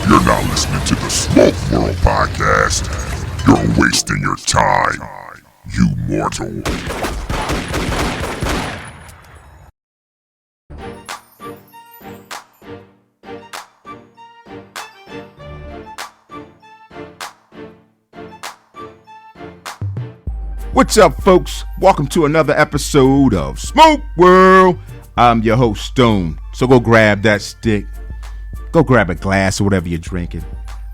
You're now listening to the Smoke World Podcast. You're wasting your time, you mortal. What's up, folks? Welcome to another episode of Smoke World. I'm your host, Stone. So go grab that stick. Go grab a glass or whatever you're drinking.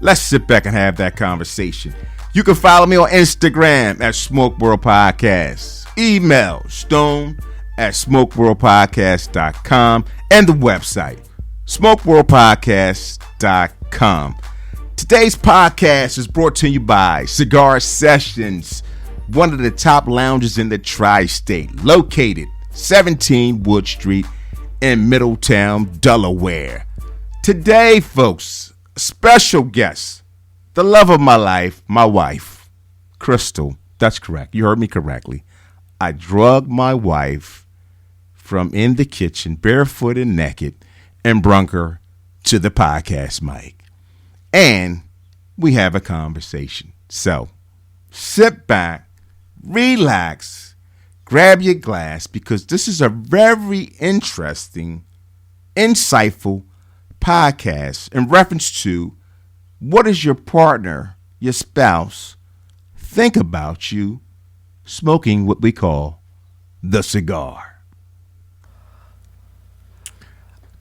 Let's sit back and have that conversation. You can follow me on Instagram at Smoke World Podcast. Email stone at smokeworldpodcast.com and the website smokeworldpodcast.com. Today's podcast is brought to you by CIGAR Sessions, one of the top lounges in the tri-state, located 17 Wood Street in Middletown, Delaware. Today, folks, special guest, the love of my life, my wife, Crystal. That's correct. You heard me correctly. I drugged my wife from in the kitchen, barefoot and naked, and brung her to the podcast mic. And we have a conversation. So sit back, relax, grab your glass, because this is a very interesting, insightful podcast in reference to what does your partner, your spouse, think about you smoking what we call the cigar.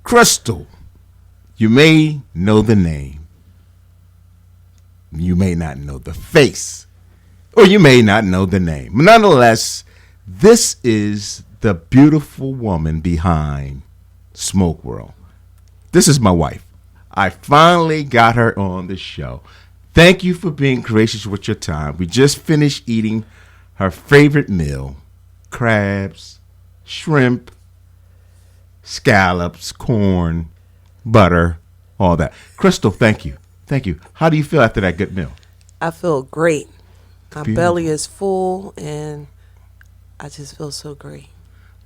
Crystal, you may know the name, you may not know the face, or you may not know the name. Nonetheless, this is the beautiful woman behind Smoke World. This is my wife. I finally got her on the show. Thank you for being gracious with your time. We just finished eating her favorite meal: crabs, shrimp, scallops, corn, butter, all that. Crystal, thank you. Thank you. How do you feel after that good meal? I feel great. My Beautiful. belly is full and I just feel so great.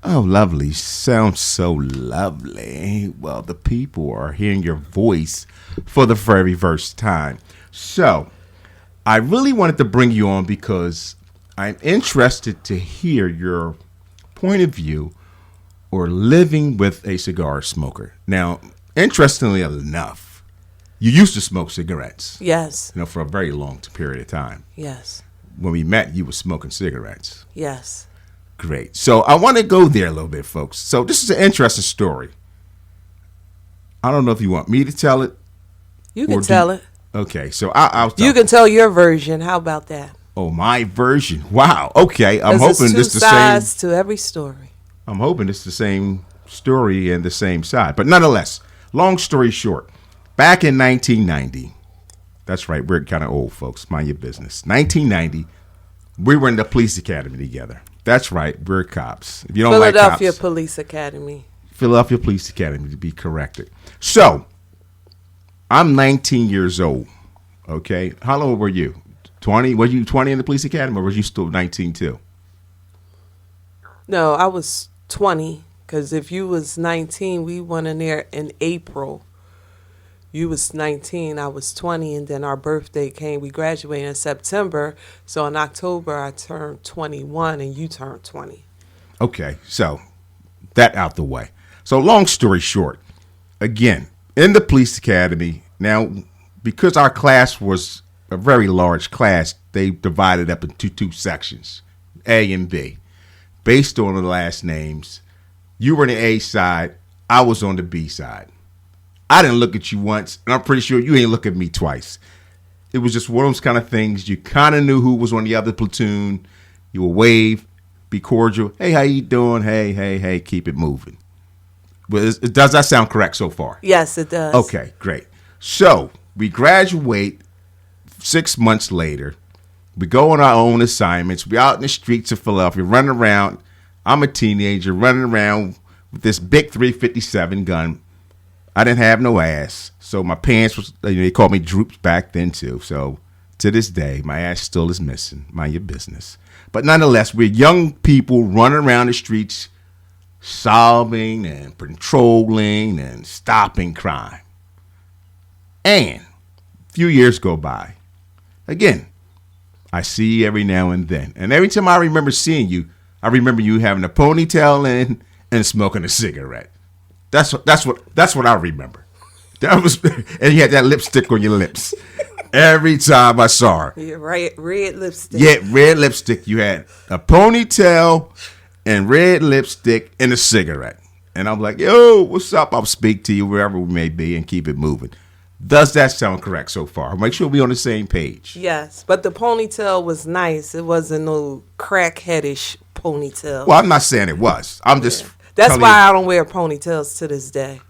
Oh, lovely. Sounds so lovely. Well, the people are hearing your voice for the very first time. So, I really wanted to bring you on because I'm interested to hear your point of view or living with a cigar smoker. Now, interestingly enough, you used to smoke cigarettes. Yes. For a very long period of time. Yes. When we met, you were smoking cigarettes. Yes. Great. So I want to go there a little bit, folks. So this is an interesting story. I don't know if you want me to tell it. You can tell it. Okay. So I'll tell You can tell your version. How about that? Oh, my version. Wow. Okay. I'm hoping this it's the two same. sides to every story. I'm hoping it's the same story and the same side. But nonetheless, long story short, back in 1990, that's right, we're kind of old, folks. Mind your business. 1990, we were in the police academy together. That's right, we're cops. If you don't like cops, Philadelphia Police Academy. Philadelphia Police Academy, to be corrected. So, I'm 19 years old, okay? How old were you? 20? Were you 20 in the police academy, or was you still 19 too? No, I was 20, because if you was 19, we went in there in April. You was 19, I was 20, and then our birthday came. We graduated in September, so in October I turned 21 and you turned 20. Okay, so that out the way. So long story short, again, in the police academy, now because our class was a very large class, they divided up into two sections, A and B, based on the last names. You were on the A side, I was on the B side. I didn't look at you once, and I'm pretty sure you ain't look at me twice. It was just one of those kind of things. You kind of knew who was on the other platoon. You would wave, be cordial. Hey, how you doing? Hey, keep it moving. Well, does that sound correct so far? Yes, it does. Okay, great. So we graduate 6 months later. We go on our own assignments. We're out in the streets of Philadelphia, running around. I'm a teenager running around with this big .357 gun. I didn't have no ass, so my pants was, they called me droops back then too. So to this day, my ass still is missing. Mind your business. But nonetheless, we're young people running around the streets, solving and patrolling and stopping crime. And few years go by. Again, I see you every now and then. And every time I remember seeing you, I remember you having a ponytail in and smoking a cigarette. That's what I remember. That was, and you had that lipstick on your lips. Every time I saw her. Yeah, right, red lipstick. Yeah, red lipstick. You had a ponytail and red lipstick and a cigarette. And I'm like, yo, what's up? I'll speak to you wherever we may be and keep it moving. Does that sound correct so far? Make sure we're on the same page. Yes, but the ponytail was nice. It wasn't no crackheadish ponytail. Well, I'm not saying it was. I'm just That's telling why you. I don't wear ponytails to this day.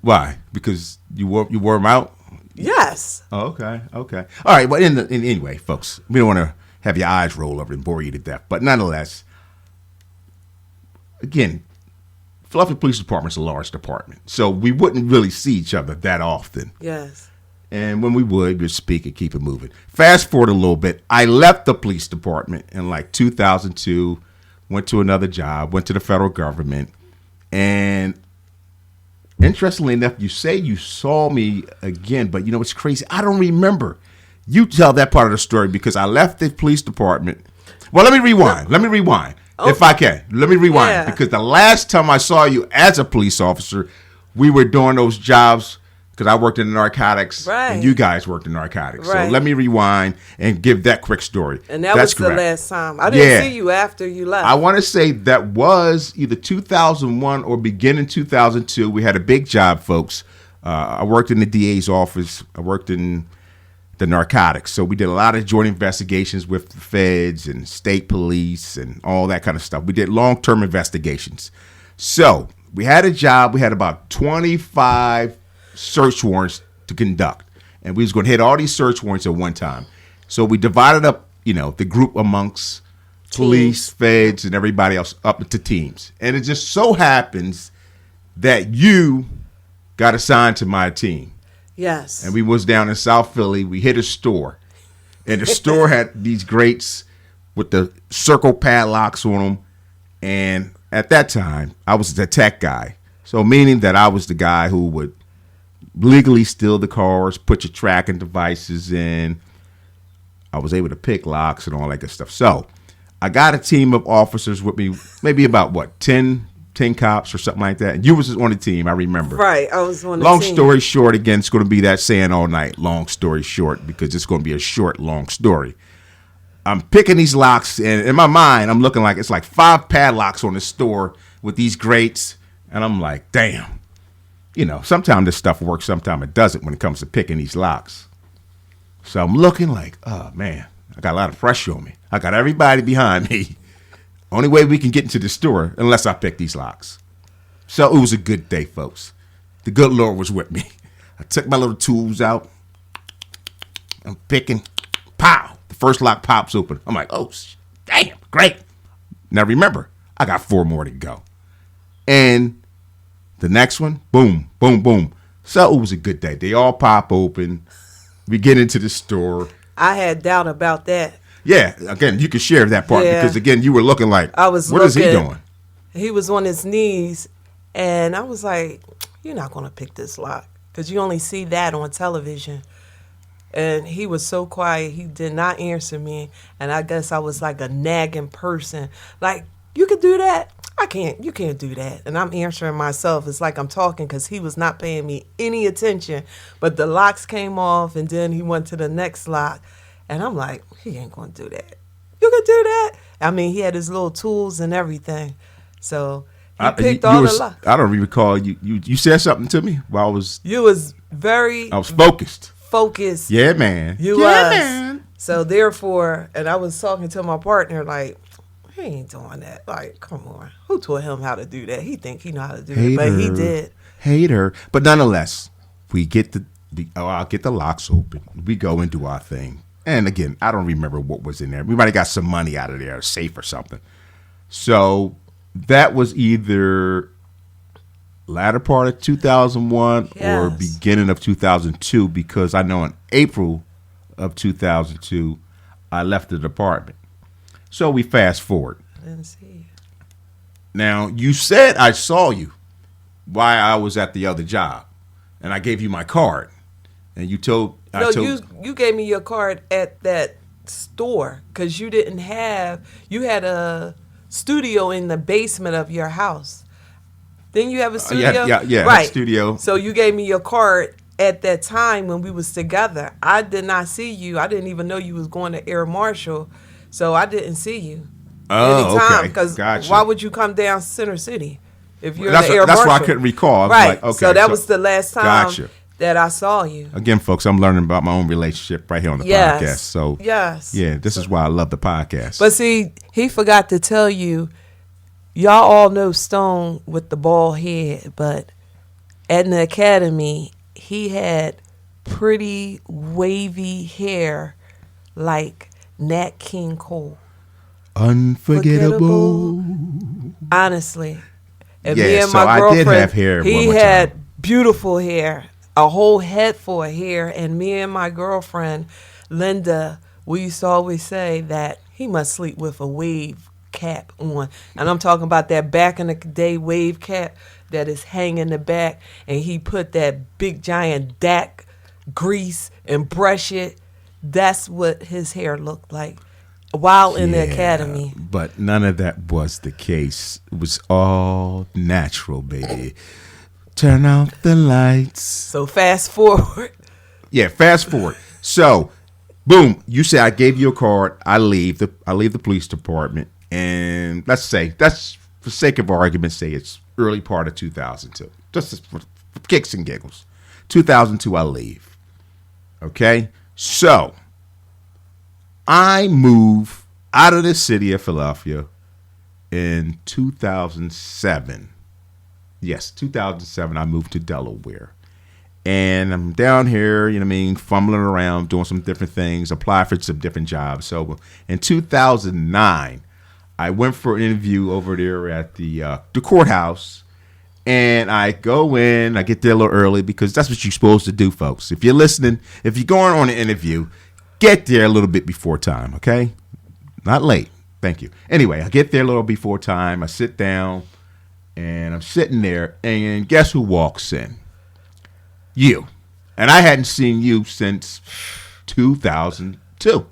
Why? Because you wore them out? Yes. Oh, okay. All right. But anyway, folks, we don't want to have your eyes roll over and bore you to death. But nonetheless, again, Philadelphia Police Department's a large department, so we wouldn't really see each other that often. Yes. And when we would, we'd speak and keep it moving. Fast forward a little bit. I left the police department in like 2002, went to another job, went to the federal government, and interestingly enough, you say you saw me again, but you know what's crazy? I don't remember. You tell that part of the story because I left the police department. Well, let me rewind. Okay. If I can. Let me rewind. Yeah. Because the last time I saw you as a police officer, we were doing those jobs because I worked in narcotics Right. and you guys worked in narcotics. Right. So let me rewind and give that quick story. And that That's was correct. the last time. I didn't Yeah. see you after you left. I want to say that was either 2001 or beginning 2002. We had a big job, folks. I worked in the DA's office. I worked in the narcotics. So we did a lot of joint investigations with the feds and state police and all that kind of stuff. We did long-term investigations. So we had a job. We had about 25 search warrants to conduct. And we was going to hit all these search warrants at one time. So we divided up, the group amongst police, feds, and everybody else up into teams. And it just so happens that you got assigned to my team. Yes. And we was down in South Philly. We hit a store. And the store had these grates with the circle padlocks on them. And at that time, I was the tech guy. So meaning that I was the guy who would legally steal the cars, put your tracking devices in. I was able to pick locks and all that good stuff. So I got a team of officers with me, maybe about 10 cops or something like that. And you was on the team, I remember. Right, I was on the Long team. story short, again, it's going to be that saying all night, long story short, because it's going to be a short, long story. I'm picking these locks, and in my mind, I'm looking like it's like 5 padlocks on the store with these grates, and I'm like, damn. Sometimes this stuff works, sometimes it doesn't when it comes to picking these locks. So I'm looking like, oh, man, I got a lot of pressure on me. I got everybody behind me. Only way we can get into the store unless I pick these locks. So it was a good day, folks. The good Lord was with me. I took my little tools out. I'm picking. Pow! The first lock pops open. I'm like, oh, damn, great. Now remember, I got 4 more to go. And the next one, boom, boom, boom. So it was a good day. They all pop open. We get into the store. I had doubt about that. Yeah, again, you can share that part because, again, you were looking like, what is he doing? He was on his knees, and I was like, you're not going to pick this lock because you only see that on television. And he was so quiet. He did not answer me, and I guess I was like a nagging person. Like, you could do that? I can't. You can't do that. And I'm answering myself. It's like I'm talking because he was not paying me any attention. But the locks came off, and then he went to the next lock. And I'm like, he ain't going to do that. You can do that? I mean, he had his little tools and everything. So he picked all the locks. I don't recall. You said something to me while I was... You was very... I was focused. Focused. Yeah, man. You was. Man. So therefore, and I was talking to my partner like, he ain't doing that. Like, come on. Who taught him how to do that? He think he know how to do it, but he did. Hater. But nonetheless, we get I'll get the locks open. We go and do our thing. And again, I don't remember what was in there. We might have got some money out of there, a safe or something. So that was either latter part of 2001 or beginning of 2002, because I know in April of 2002, I left the department. So we fast forward. I didn't see you. Now, you said I saw you while I was at the other job, and I gave you my card. And you told you gave me your card at that store because you had a studio in the basement of your house. Didn't you have a studio? Yeah, right. Studio. So you gave me your card at that time when we was together. I did not see you. I didn't even know you was going to Air Marshal, so I didn't see you. Oh, okay. Because Gotcha. why would you come down Center City if you're That's in the Air Marshal? why I couldn't recall. I was right. like, okay, so that was the last time gotcha. that I saw you. Again, folks, I'm learning about my own relationship right here on the podcast. So this is why I love the podcast. But see, he forgot to tell you, y'all all know Stone with the bald head, but at the academy, he had pretty wavy hair like Nat King Cole. Unforgettable. Honestly. And yeah, me and so my girlfriend, I did have hair at he one had time. beautiful hair, a whole head full of hair. And me and my girlfriend, Linda, we used to always say that he must sleep with a wave cap on. And I'm talking about that back in the day wave cap that is hanging in the back. And he put that big giant DAC grease and brush it. That's what his hair looked like while in the academy. But none of that was the case. It was all natural, baby. Turn out the lights. So fast forward. Yeah, fast forward. So, boom, you say I gave you a card. I leave the police department, and let's for sake of argument, say it's early part of 2002. Just for kicks and giggles. 2002, I leave. Okay? So, I move out of the city of Philadelphia in 2007. Yes, 2007, I moved to Delaware. And I'm down here, fumbling around, doing some different things, apply for some different jobs. So in 2009, I went for an interview over there at the courthouse. And I go in, I get there a little early because that's what you're supposed to do, folks. If you're listening, if you're going on an interview, get there a little bit before time, okay? Not late. Thank you. Anyway, I get there a little before time. I sit down, and I'm sitting there, and guess who walks in? You. And I hadn't seen you since 2002.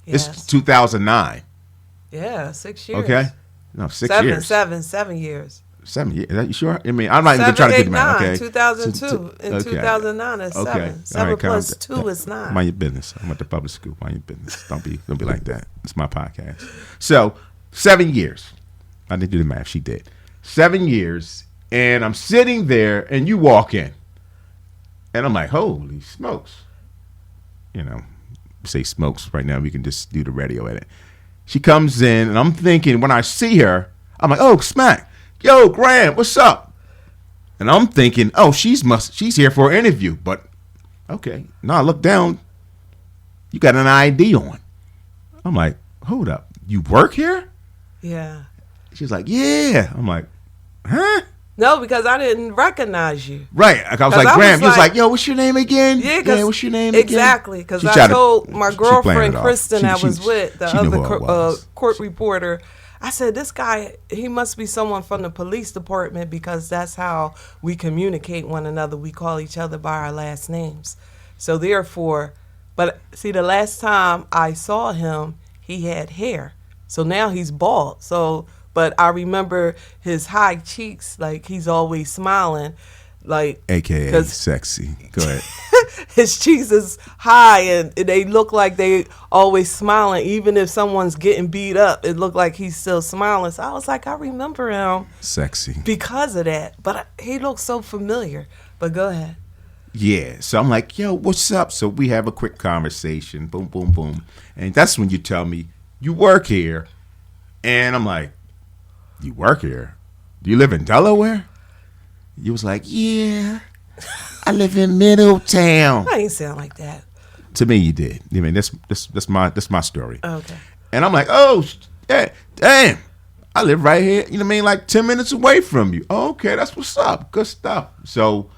Yes. It's 2009. Yeah, 6 years. Okay? No, 6 years. 7 years. 7 years. Are you sure? I mean, I'm not even trying to do the math, okay? 2002. In 2009, it's 7. 7 plus 2 is 9. Mind your business. I went to public school. Mind your business. Don't be like that. It's my podcast. So, 7 years. I didn't do the math. She did. 7 years, and I'm sitting there, and you walk in. And I'm like, holy smokes. Say smokes right now. We can just do the radio edit. She comes in, and I'm thinking, when I see her, I'm like, oh, smack. Yo, Graham, what's up? And I'm thinking, oh, she's here for an interview. But, okay. No, I look down. You got an ID on. I'm like, hold up. You work here? Yeah. She's like, yeah. I'm like, huh? No, because I didn't recognize you. Right. I was like, Graham. You was like, yo, what's your name again? Yeah, what's your name again? Exactly. Because I told my girlfriend, Kristen, I was with, the other court reporter, I said, this guy, he must be someone from the police department because that's how we communicate one another. We call each other by our last names. So therefore, but see, the last time I saw him, he had hair. So now he's bald. So, but I remember his high cheeks, like he's always smiling. Like, AKA sexy. Go ahead. His cheeks is high and they look like they always smiling. Even if someone's getting beat up, it looked like he's still smiling. So I was like, I remember him. Sexy. Because of that. But he looks so familiar. But go ahead. Yeah. So I'm like, yo, what's up? So we have a quick conversation. Boom, boom, boom. And that's when you tell me, you work here. And I'm like, you work here? Do you live in Delaware? You was like, yeah, I live in Middletown. I ain't sound like that. To me, you did. I mean, that's my story. Okay. And I'm like, oh, yeah, damn, I live right here. You know what I mean? Like 10 minutes away from you. Oh, okay, that's what's up. Good stuff. So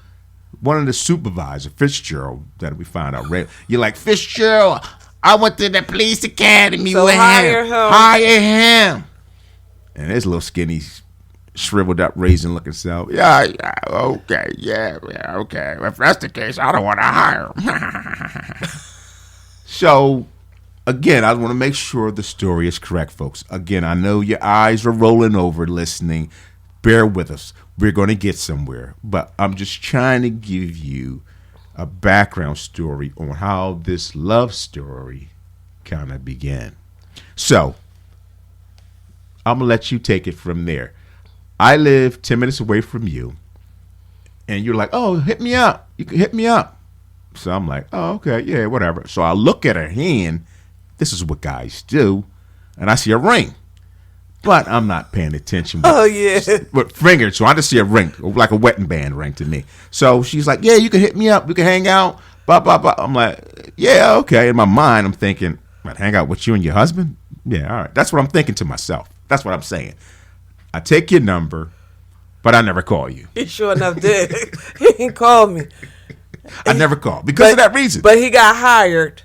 one of the supervisors, Fitzgerald, that we found out, you're like, Fitzgerald, I went to the police academy so with hire him. Hire him. And this little skinny shriveled up, raisin looking self. Yeah, okay, okay. If that's the case, I don't want to hire him. So, again, I want to make sure the story is correct, folks. Again, I know your eyes are rolling over listening. Bear with us. We're going to get somewhere. But I'm just trying to give you a background story on how this love story kind of began. So, I'm going to let you take it from there. I live 10 minutes away from you, and you're like, oh, hit me up. You can hit me up. So I'm like, oh, okay, yeah, whatever. So I look at her hand. This is what guys do. And I see a ring. But I'm not paying attention with fingers. So I just see a ring, like a wedding band ring to me. So she's like, yeah, you can hit me up. We can hang out. Blah, blah, blah. I'm like, yeah, okay. In my mind, I'm thinking, I'd hang out with you and your husband? Yeah, all right. That's what I'm thinking to myself. That's what I'm saying. I take your number, but I never call you. He sure enough did. He didn't call me. I never called because of that reason. But he got hired.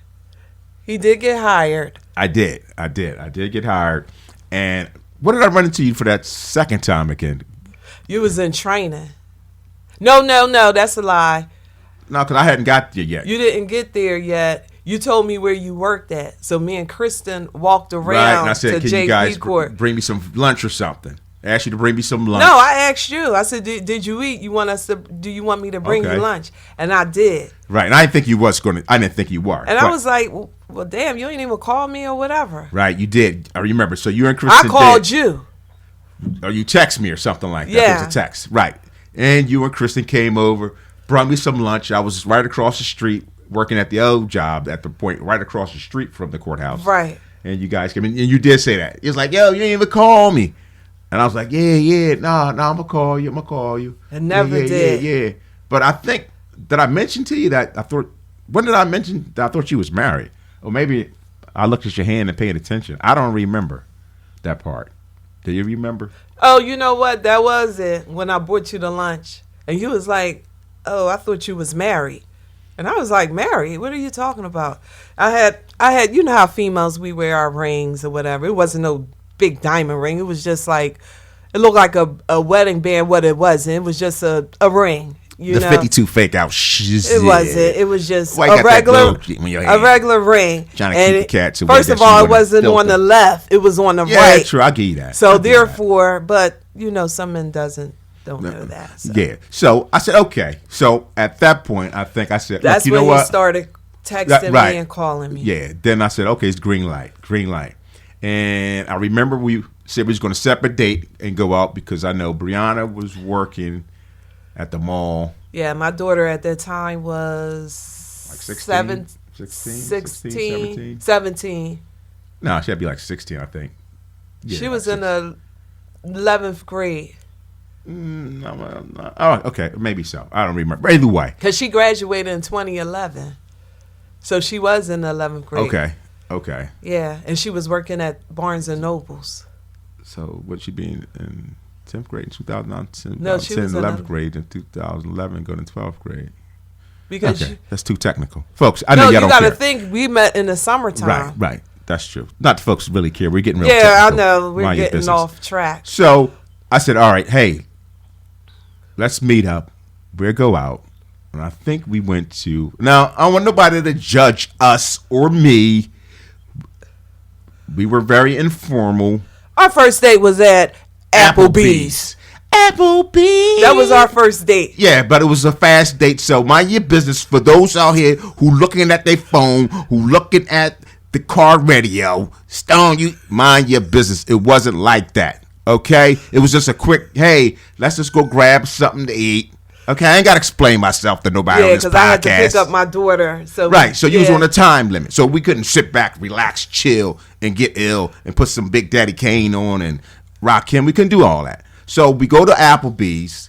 He did get hired. I did get hired. And what did I run into you for that second time again? You was in training. No, that's a lie. No, because I hadn't got there yet. You didn't get there yet. You told me where you worked at. So me and Kristen walked around right, and I said, to can JP you guys Court. bring me some lunch or something? I asked you to bring me some lunch. No, I asked you. I said, did you eat? Do you want me to bring you lunch? And I did. Right. And I didn't think you was going to. I didn't think you were. And I was like, well, damn, you ain't even call me or whatever. Right. You did. I remember. So you and Kristen I called you. Or you text me or something like that. Yeah. It was a text. Right. And you and Kristen came over, brought me some lunch. I was right across the street working at the old job at the point right across the street from the courthouse. Right. And you guys came in. And you did say that. It was like, yo, you ain't even call me. And I was like, yeah, nah, I'm going to call you. And never did. Yeah. But I think, did I mention to you that when did I mention that I thought you was married? Or maybe I looked at your hand and paid attention. I don't remember that part. Do you remember? Oh, you know what? That was it when I brought you to lunch. And you was like, oh, I thought you was married. And I was like, married? What are you talking about? I had, you know how females, we wear our rings or whatever. It wasn't no big diamond ring. It was just like, it looked like a wedding band. What it wasn't. It was just a ring. You know? 52 fake out. It wasn't. It was just a regular ring. Trying to keep the cat. First of all, it wasn't on the left. It was on the right. Yeah, true. I'll give you that. So therefore, but you know, some men don't know that. So. Yeah. So I said, okay. So at that point, I think I said, that's you when know what? He started texting me and calling me. Yeah. Then I said, okay, it's green light. And I remember we said we was going to set a date and go out because I know Brianna was working at the mall. Yeah, my daughter at that time was like 16, 17. No, she had to be like 16, I think. Yeah, she was in the 11th grade. No, oh, okay, maybe so. I don't remember. Either way. Because she graduated in 2011. So she was in the 11th grade. Okay. Yeah, and she was working at Barnes & Nobles. So would she be in 10th grade in 2010? No, she was in 11th grade in 2011, going to 12th grade. Because that's too technical. Folks, I know y'all don't care. No, you got to think we met in the summertime. Right. That's true. Not the folks really care. We're getting real technical. I know. We're Mind getting off track. So I said, all right, hey, let's meet up. We'll go out. And I think we went to... Now, I don't want nobody to judge us or me. We were very informal. Our first date was at Applebee's. That was our first date. Yeah, but it was a fast date. So mind your business for those out here who looking at their phone, who looking at the car radio. Stone, you mind your business. It wasn't like that. Okay? It was just a quick, hey, let's just go grab something to eat. Okay, I ain't got to explain myself to nobody on this podcast. Yeah, because I had to pick up my daughter. So you was on a time limit. So we couldn't sit back, relax, chill, and get ill and put some Big Daddy Kane on and rock him. We couldn't do all that. So we go to Applebee's.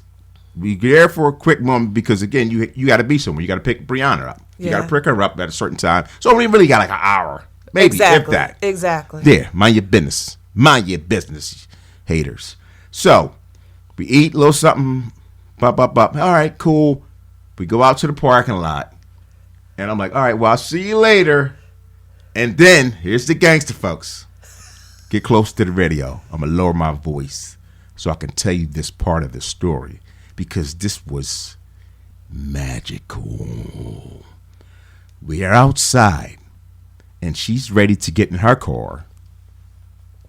We there for a quick moment because, again, you got to be somewhere. You got to pick Brianna up. You got to pick her up at a certain time. So we really got like an hour, maybe, if that. Exactly. There, mind your business. Mind your business, haters. So we eat a little something. All right, cool. We go out to the parking lot. And I'm like, all right, well, I'll see you later. And then, here's the gangster folks. Get close to the radio. I'm going to lower my voice. so I can tell you this part of the story because this was magical. We are outside and she's ready to get in her car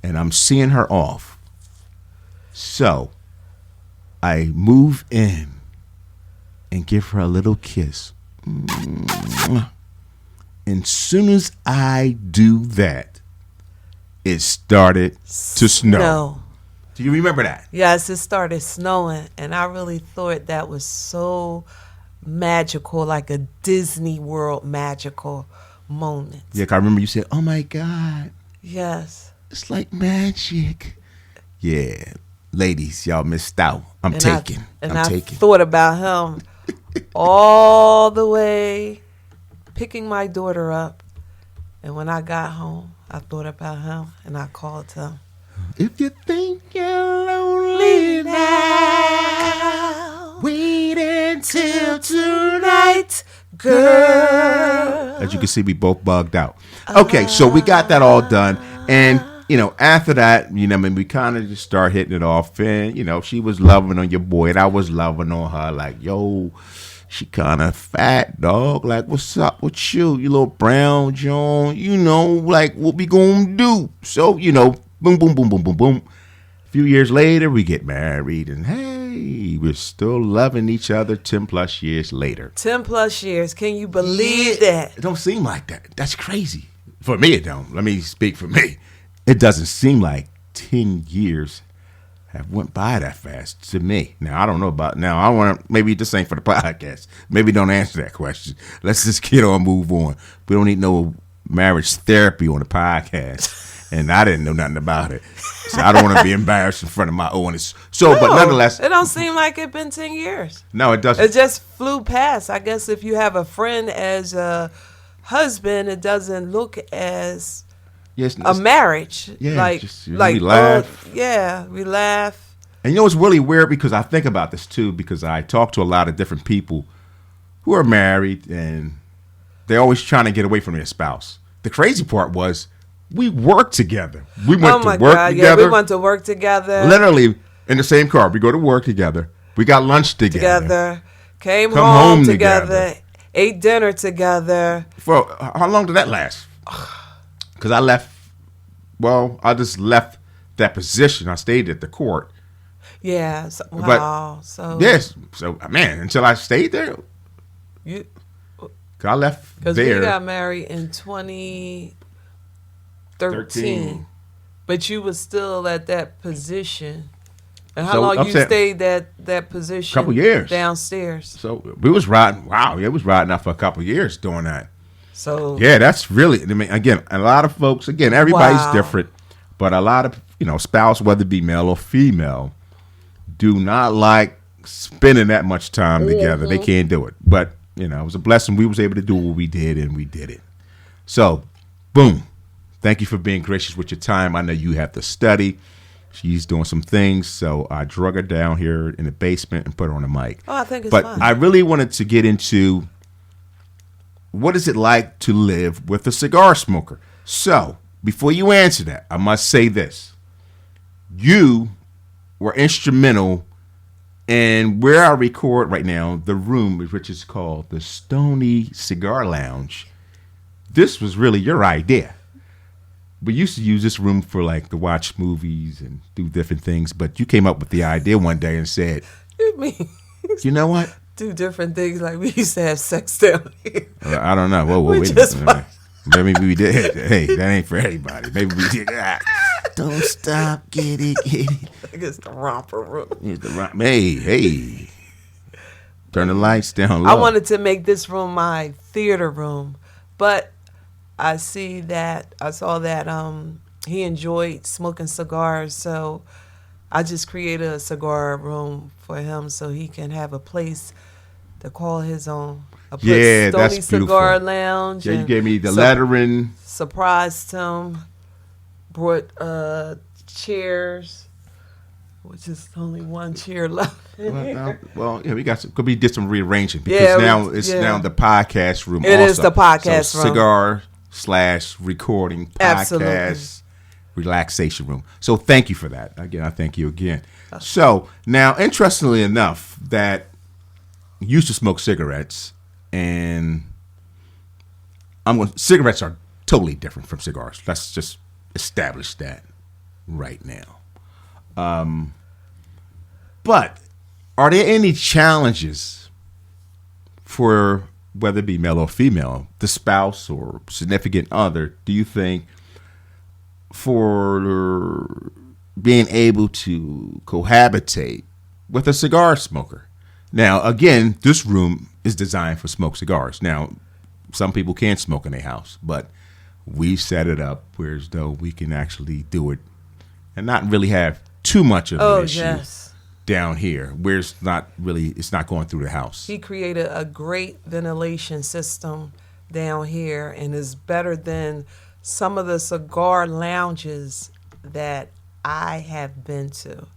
and I'm seeing her off. So I move in and give her a little kiss. And soon as I do that, it started to snow. No. Do you remember that? Yes, it started snowing, and I really thought that was so magical, like a Disney World magical moment. Yeah, 'cause I remember you said, "Oh my God, Yes. it's like magic." Yeah, ladies, y'all missed out. I'm And taking. I thought about him all the way picking my daughter up. And when I got home, I thought about him and I called him. If you think you're lonely now, wait until tonight, girl. As you can see, we both bugged out. Okay, so we got that all done. And, after that, we kind of just start hitting it off. And, she was loving on your boy and I was loving on her. Like, yo, she kind of fat, dog. Like, what's up with you? You little brown John. Like, what we gonna do? So, boom, boom, boom, boom, boom, boom. A few years later, we get married. And, hey, we're still loving each other 10 plus years later. 10 plus years. Can you believe that? It don't seem like that. That's crazy. For me, it don't. Let me speak for me. It doesn't seem like 10 years have went by that fast to me. Now, I don't know about now. I want to, maybe this ain't for the podcast. Maybe don't answer that question. Let's just get on, move on. We don't need no marriage therapy on the podcast. And I didn't know nothing about it. So I don't want to be embarrassed in front of my owners. So, but nonetheless. It don't seem like it's been 10 years. No, it doesn't. It just flew past. I guess if you have a friend as a husband, it doesn't look as a marriage. Yeah, we laugh. We laugh. And it's really weird because I think about this too because I talk to a lot of different people who are married and they're always trying to get away from their spouse. The crazy part was we worked together. We went to work together. Yeah, we went to work together. Literally in the same car. We go to work together. We got lunch together. Come home together. Ate dinner together. For how long did that last? Because I just left that position. I stayed at the court. Yeah. Wow. Yes. So, man, until I stayed there. I left there. Because we got married in 2013. But you was still at that position. And how long you stayed that position? A couple years. Downstairs. So we was riding. Wow. It was riding out for a couple years doing that. So yeah, that's really, again, a lot of folks, again, everybody's different, but a lot of, spouse, whether it be male or female, do not like spending that much time together. They can't do it. But, it was a blessing. We was able to do what we did, and we did it. So, boom. Thank you for being gracious with your time. I know you have to study. She's doing some things, so I drug her down here in the basement and put her on the mic. Oh, I think it's fun. But I really wanted to get into what is it like to live with a cigar smoker? So, before you answer that, I must say this. You were instrumental in where I record right now, the room, which is called the Stony Cigar Lounge. This was really your idea. We used to use this room for to watch movies and do different things, but you came up with the idea one day and said, you know what? Do different things like we used to have sex down here. I don't know. Whoa, wait a minute. Maybe we did. Hey, that ain't for everybody. Maybe we did. Don't stop. Get it. It's the romper room. Hey. Turn the lights down low. I wanted to make this room my theater room, but I saw that he enjoyed smoking cigars, so I just created a cigar room for him so he can have a place to call his own. Yeah, that's beautiful. Cigar Lounge. Yeah, you gave me the lettering. Surprised him. Brought chairs, which is only one chair left. We got some. Could be did some rearranging because now the podcast room. It also is the podcast room. Cigar /recording podcast. Absolutely. relaxation room. So thank you for that. Again, I thank you again. So now, interestingly enough, that you used to smoke cigarettes, and cigarettes are totally different from cigars. Let's just establish that right now. But are there any challenges for whether it be male or female, the spouse or significant other, do you think, for being able to cohabitate with a cigar smoker? Now, again, this room is designed for smoked cigars. Now, some people can't smoke in their house, but we set it up where as though we can actually do it and not really have too much of an issue. Yes. Down here, where it's not going through the house. He created a great ventilation system down here, and is better than some of the cigar lounges that I have been to.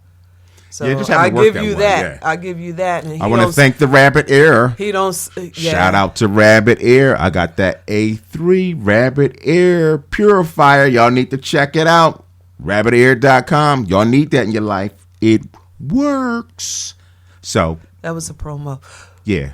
So yeah, I give you that. I give you that. And I want to thank the Rabbit Air. He don't. Shout out to Rabbit Air. I got that A3 Rabbit Air purifier. Y'all need to check it out. RabbitAir.com. Y'all need that in your life. It works. So that was a promo. Yeah,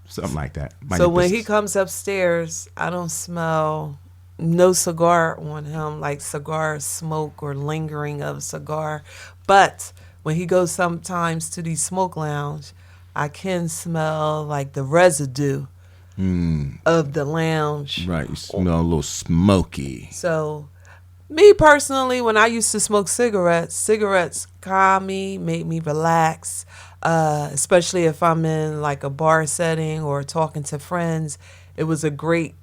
something like that. So when he comes upstairs, I don't smell no cigar on him, like cigar smoke or lingering of cigar. But when he goes sometimes to the smoke lounge, I can smell like the residue of the lounge. Right, you smell a little smoky. So me personally, when I used to smoke cigarettes calm me, make me relax, especially if I'm in like a bar setting or talking to friends. It was a great,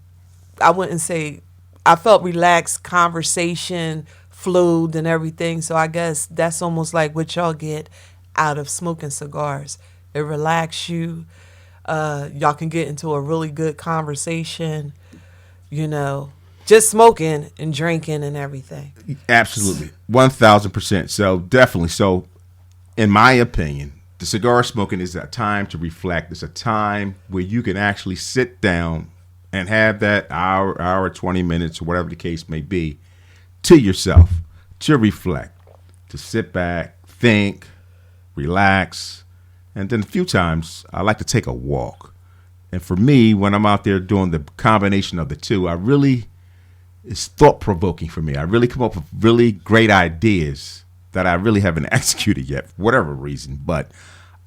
I wouldn't say, I felt relaxed, conversation flowed and everything. So I guess that's almost like what y'all get out of smoking cigars. It relaxes you. Y'all can get into a really good conversation, just smoking and drinking and everything. Absolutely. 1,000%. So definitely. So in my opinion, the cigar smoking is a time to reflect. It's a time where you can actually sit down and have that hour, 20 minutes, or whatever the case may be, to yourself, to reflect, to sit back, think, relax. And then a few times I like to take a walk. And for me, when I'm out there doing the combination of the two, it's thought-provoking for me. I really come up with really great ideas that I really haven't executed yet, for whatever reason. But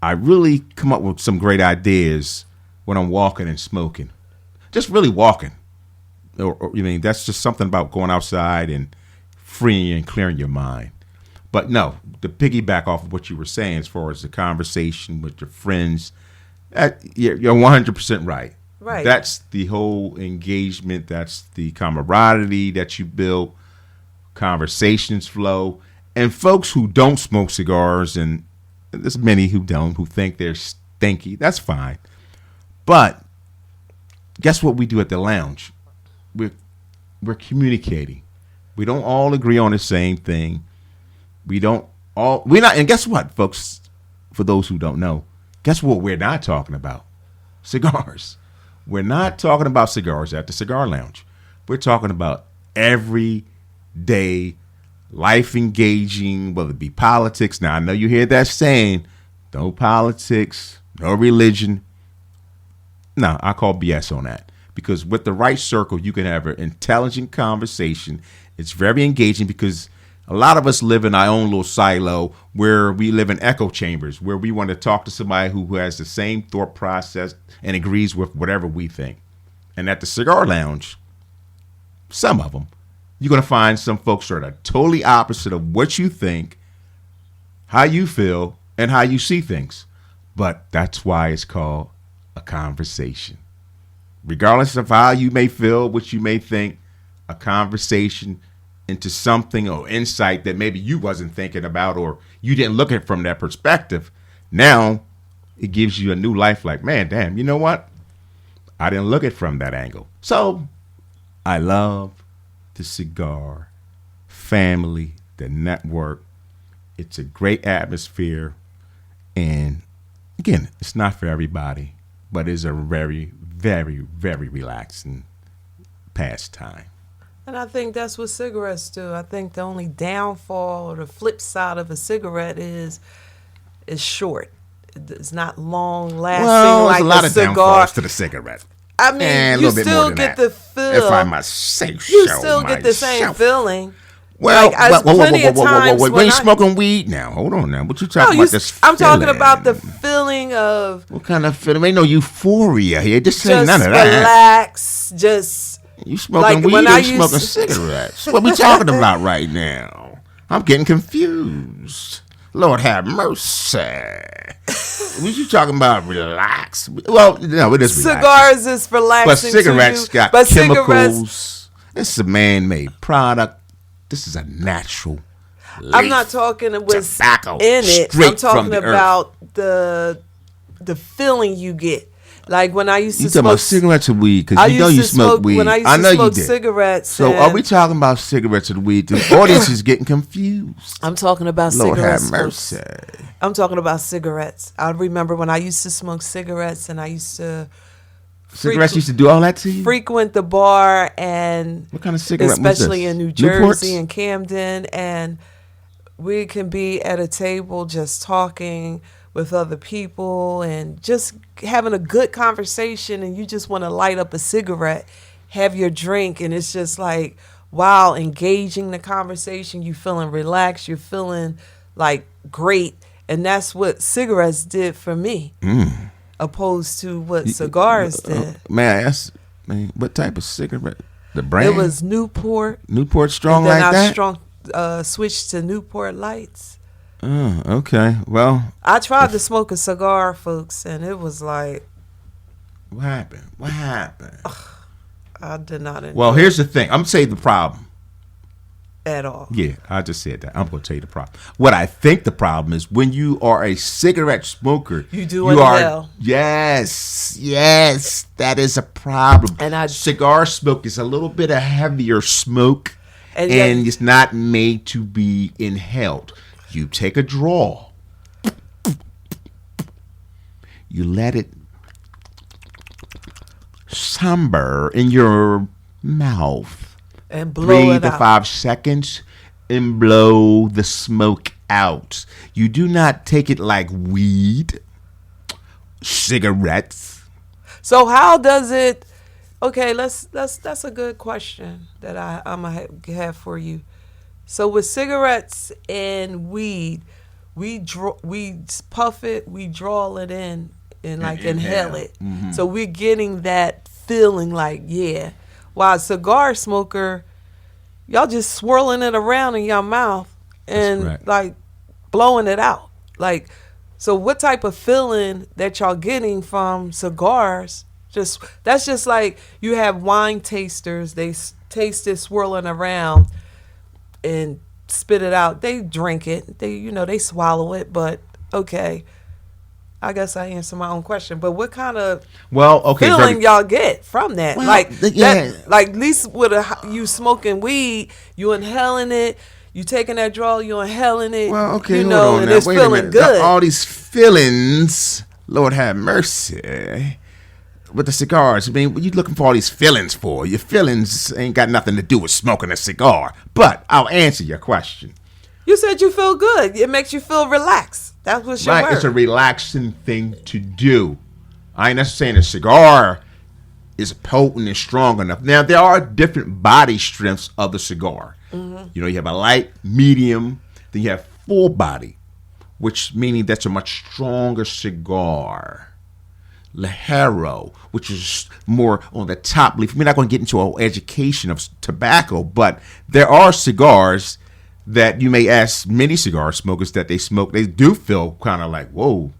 I really come up with some great ideas when I'm walking and smoking. Just really walking. That's just something about going outside and freeing and clearing your mind. But no, to piggyback off of what you were saying as far as the conversation with your friends, you're 100% right. Right. That's the whole engagement. That's the camaraderie that you build. Conversations flow. And folks who don't smoke cigars, and there's many who don't, who think they're stinky, that's fine. But guess what we do at the lounge? We're communicating. We don't all agree on the same thing. We're not, and guess what, folks, for those who don't know, guess what we're not talking about? Cigars. We're not talking about cigars at the cigar lounge. We're talking about everyday life engaging, whether it be politics. Now, I know you hear that saying, no politics, no religion. No, I call BS on that. Because with the right circle, you can have an intelligent conversation. It's very engaging because a lot of us live in our own little silo where we live in echo chambers, where we want to talk to somebody who has the same thought process and agrees with whatever we think. And at the cigar lounge, some of them, you're going to find some folks that are totally opposite of what you think, how you feel, and how you see things. But that's why it's called a conversation. Regardless of how you may feel, what you may think, a conversation into something or insight that maybe you wasn't thinking about or you didn't look at it from that perspective. Now it gives you a new life like, man, damn, you know what? I didn't look at it from that angle. So I love the cigar family, the network. It's a great atmosphere. And again, it's not for everybody, but it's a very, very, very relaxing pastime. And I think that's what cigarettes do. I think the only downfall or the flip side of a cigarette is short. It's not long lasting Well, like there's a lot of cigar. downfalls to the cigarette. I mean, And a you little bit more still than get that. the feel. If I must say You so still get the same myself. feeling. Well, Like, plenty of times wait, when you I- smoking weed now. Hold on now. What you No, talking about this I'm talking feeling? about the feeling of What kind of feeling? Ain't no euphoria here. Just say just none of that. relax, just You smoking like weed when or I you smoking used- cigarettes? What we talking about right now? I'm getting confused. Lord have mercy. What you talking about? Relax. Well, no, it is relaxing. cigars is relaxing. But cigarettes to you. got But chemicals. cigarettes, This is a man-made product. This is a natural. I'm leaf. not talking with Tobacco, in it. straight I'm talking from the earth. about the feeling you get. Like when I used to You talking smoke about cigarettes or weed? I Because you know used you to smoke weed. when I used I to know you smoke did. cigarettes. So are and we talking about cigarettes or weed? The audience is getting confused. I'm talking about Lord cigarettes. have mercy. I'm talking about cigarettes. I remember when I used to smoke cigarettes and I used to Cigarettes used to do all that to you? frequent the bar, and What kind of cigarette was especially this? in New Newports? Jersey and Camden, and we can be at a table just talking with other people and just having a good conversation, and you just want to light up a cigarette, have your drink, and it's just like, wow, engaging the conversation. You feeling relaxed, you're feeling like great, and that's what cigarettes did for me, opposed to what cigars did. May I ask, what type of cigarette? The brand? It was Newport. Newport Strong And then like I that? switched to Newport Lights. Oh, okay. Well, I tried to smoke a cigar, folks, and it was like what happened? What happened? I did not enjoy Well, here's the thing. I'm going to tell you the problem. it at all. Yeah, I just said that. I'm going to tell you the problem. What I think the problem is when you are a cigarette smoker, You do inhale. Yes, that is a problem. And cigar smoke is a little bit of heavier smoke, And and yet- it's not made to be inhaled. You take a draw, you let it somber in your mouth. and blow 3 it to out. 5 seconds and blow the smoke out. You do not take it like weed, cigarettes. So how does it? Okay, that's a good question that I'm gonna have for you. So with cigarettes and weed, we puff it, we draw it in, and like inhale it. So we're getting that feeling like, yeah. While a cigar smoker, y'all just swirling it around in your mouth and correct. like blowing it out. Like, so what type of feeling that y'all getting from cigars? That's just like you have wine tasters. They taste it swirling around and spit it out. They drink it. They swallow it. But okay, I guess I answered my own question. But what kind of feeling y'all get from that? Well, like yeah. like at least with you smoking weed, you inhaling it. You taking that draw, you inhaling it. Well, okay, you hold know, on and now. it's Wait a feeling minute. good. All these feelings, Lord have mercy. With the cigars, I mean, what you looking for all these feelings for? Your feelings ain't got nothing to do with smoking a cigar. But I'll answer your question. You said you feel good. It makes you feel relaxed. That was your Right, word. it's a relaxing thing to do. I ain't necessarily saying a cigar is potent and strong enough. Now, there are different body strengths of the cigar. You know, you have a light, medium, then you have full body, which meaning that's a much stronger cigar. Ligero, which is more on the top leaf. We're not going to get into an education of tobacco, but there are cigars that you may ask many cigar smokers that they smoke. They do feel kind of like, whoa,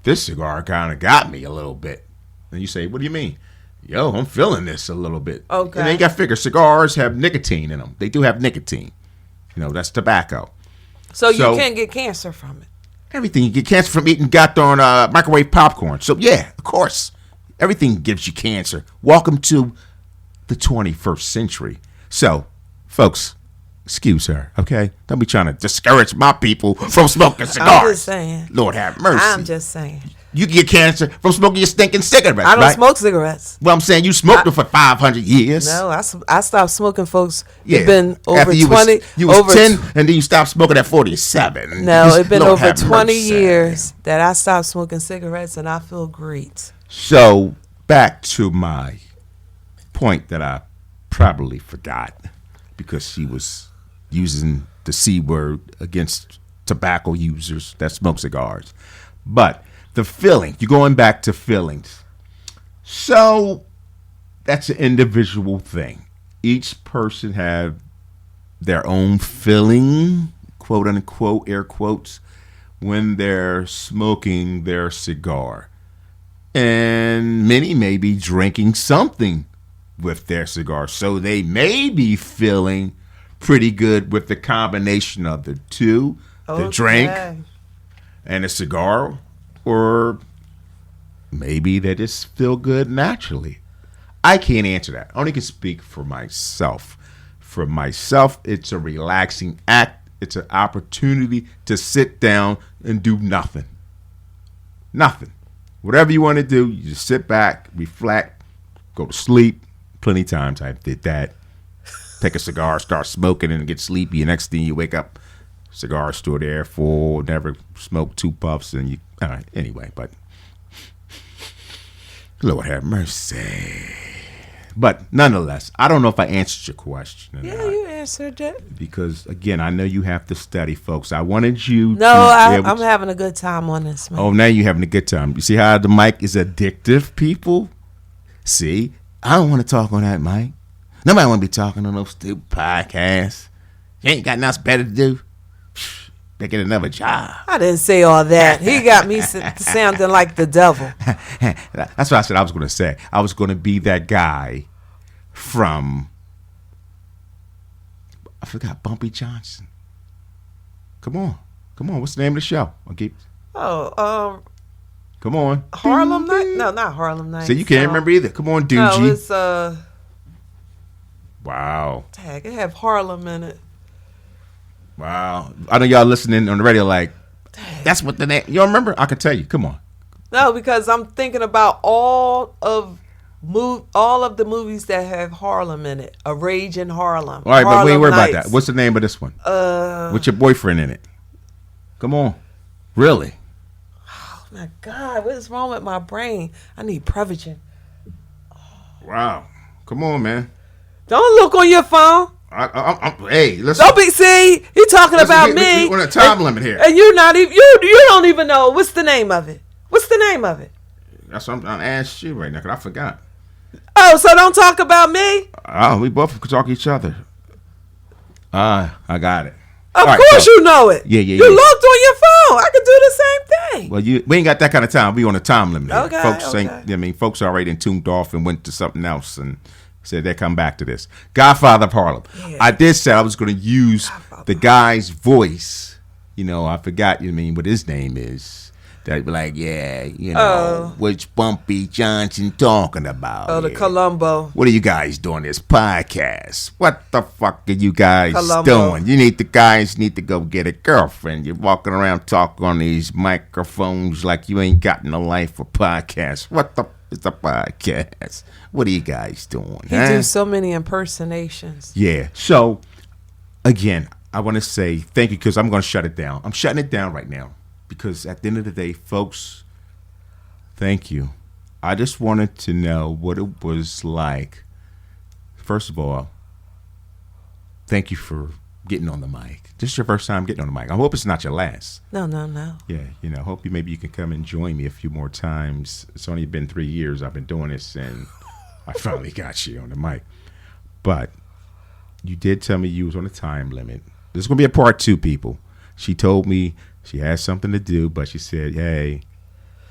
this cigar kind of got me a little bit. And you say, what do you mean? Yo, I'm feeling this a little bit. Okay. And then you got to figure cigars have nicotine in them. They do have nicotine. You know, that's tobacco. so you so- can't get cancer from it. Everything. You get cancer from eating goddamn microwave popcorn. So, yeah, of course. Everything gives you cancer. Welcome to the 21st century. So, folks, Excuse her, okay? Don't be trying to discourage my people from smoking cigars. I'm just saying. Lord have mercy. I'm just saying. You get cancer from smoking your stinking cigarettes, I don't right? smoke cigarettes. Well, I'm saying you smoked them for 500 years. No, I stopped smoking, folks. Yeah. It's been over After you 20. You was over 10, and then you stopped smoking at 47. No, it's been Lord over have 20 mercy. years that I stopped smoking cigarettes, and I feel great. So, back to my point that I probably forgot because she was using the C word against tobacco users that smoke cigars. But the feeling, you're going back to feelings. So that's an individual thing. Each person have their own feeling, quote unquote, air quotes, when they're smoking their cigar. And many may be drinking something with their cigar. So they may be feeling pretty good with the combination of the two, the drink and a cigar, or maybe they just feel good naturally. I can't answer that. I only can speak for myself. For myself, it's a relaxing act. It's an opportunity to sit down and do nothing. Nothing. Whatever you want to do, you just sit back, reflect, go to sleep. Plenty of times I did that. Take a cigar, start smoking, and get sleepy. And next thing you wake up, cigar still there, full, never smoked 2 puffs, and you. Anyway, but Lord have mercy. But nonetheless, I don't know if I answered your question or Yeah, not. you answered it. Because again, I know you have to study, folks. I wanted you. I'm having a good time on this, man. Oh, now you're having a good time. You see how the mic is addictive, people? See, I don't want to talk on that mic. Nobody want to be talking on no stupid podcast. You ain't got nothing better to do. They get another job. I didn't say all that. He got me sounding like the devil. That's what I said I was going to say. I was going to be that guy from, I forgot, Bumpy Johnson. Come on. What's the name of the show? Come on. Harlem Night? No, not Harlem Night. So you can't remember either. Come on, Doogie. No, it's Wow. Tag. It have Harlem in it. Wow. I know y'all listening on the radio like, that's what the name. You don't remember? I can tell you. Come on. No, because I'm thinking about all of the movies that have Harlem in it. A Rage in Harlem. All right, but we ain't worried about Nights. that. What's the name of this one? What's your boyfriend in it? Come on. Really? Oh my God, what is wrong with my brain? I need Prevagen. Wow. Come on, man. Don't look on your phone. Hey, listen. Don't be see. He talking about me. We're on a time limit here. And you're not even. You don't even know what's the name of it. What's the name of it? That's what I'm asking you right now because I forgot. Oh, so don't talk about me. Oh, we both could talk to each other. I got it. Of course you know it. Yeah. You looked on your phone. I could do the same thing. Well, we ain't got that kind of time. We on a time limit. Here. Okay, Folks okay. ain't. I mean, folks already tuned off and went to something else and said they come back to this. Godfather of Harlem. Yeah. I did say I was going to use the guy's voice. You know, I forgot. You mean what his name is? That'd be like, yeah, you know, which Bumpy Johnson talking about? Oh, the here? Columbo. What are you guys doing this podcast? What the fuck are you guys Columbo. doing? You guys need to go get a girlfriend. You're walking around talking on these microphones like you ain't got no life for podcasts. What the is a podcast? What are you guys doing? He do so many impersonations. Yeah. So, again, I want to say thank you because I'm going to shut it down. I'm shutting it down right now because at the end of the day, folks, thank you. I just wanted to know what it was like. First of all, thank you for getting on the mic. This is your first time getting on the mic. I hope it's not your last. No. Yeah, hope maybe you can come and join me a few more times. It's only been 3 years I've been doing this, and I finally got you on the mic. But you did tell me you was on a time limit. This is going to be a part 2, people. She told me she has something to do, but she said, hey,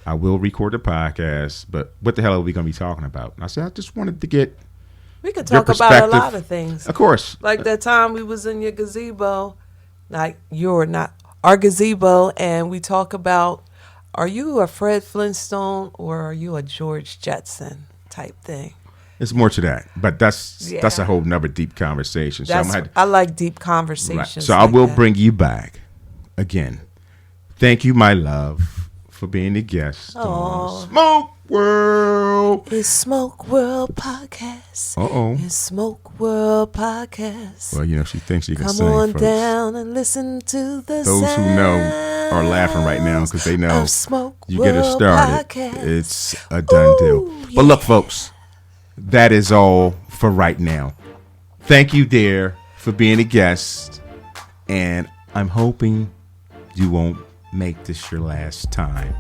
I will record the podcast, but what the hell are we going to be talking about? And I said, I just wanted to get We could your talk about a perspective. lot of things. Of course. Like that time we was in your gazebo, our gazebo, and we talk about, are you a Fred Flintstone or are you a George Jetson type thing? It's more to that, but that's Yeah. a whole nother deep conversation. I like deep conversations. Right. So I like will that. bring you back again. Thank you, my love, for being a guest on Smoke World. It's Smoke World Podcast. It's Smoke World Podcast. Well, you know, she thinks she can Come sing, on folks. down and listen to the Those who know are laughing right now because they know you get her World started. Podcast. It's a done deal. But look, folks, that is all for right now. Thank you, dear, for being a guest. And I'm hoping you won't make this your last time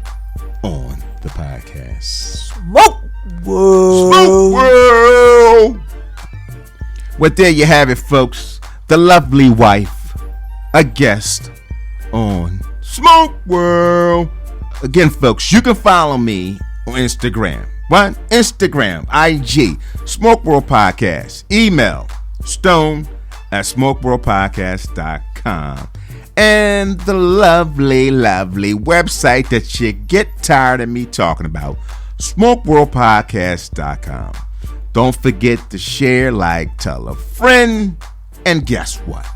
on the podcast. Smoke World. Smoke World. Well, there you have it, folks. The lovely wife, a guest on Smoke World. Again, folks, you can follow me on Instagram. What? Instagram, IG, Smoke World Podcast. Email, stone@smokeworldpodcast.com. And the lovely, lovely website that you get tired of me talking about, smokeworldpodcast.com. Don't forget to share, like, tell a friend. And guess what?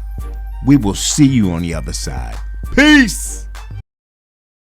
We will see you on the other side. Peace.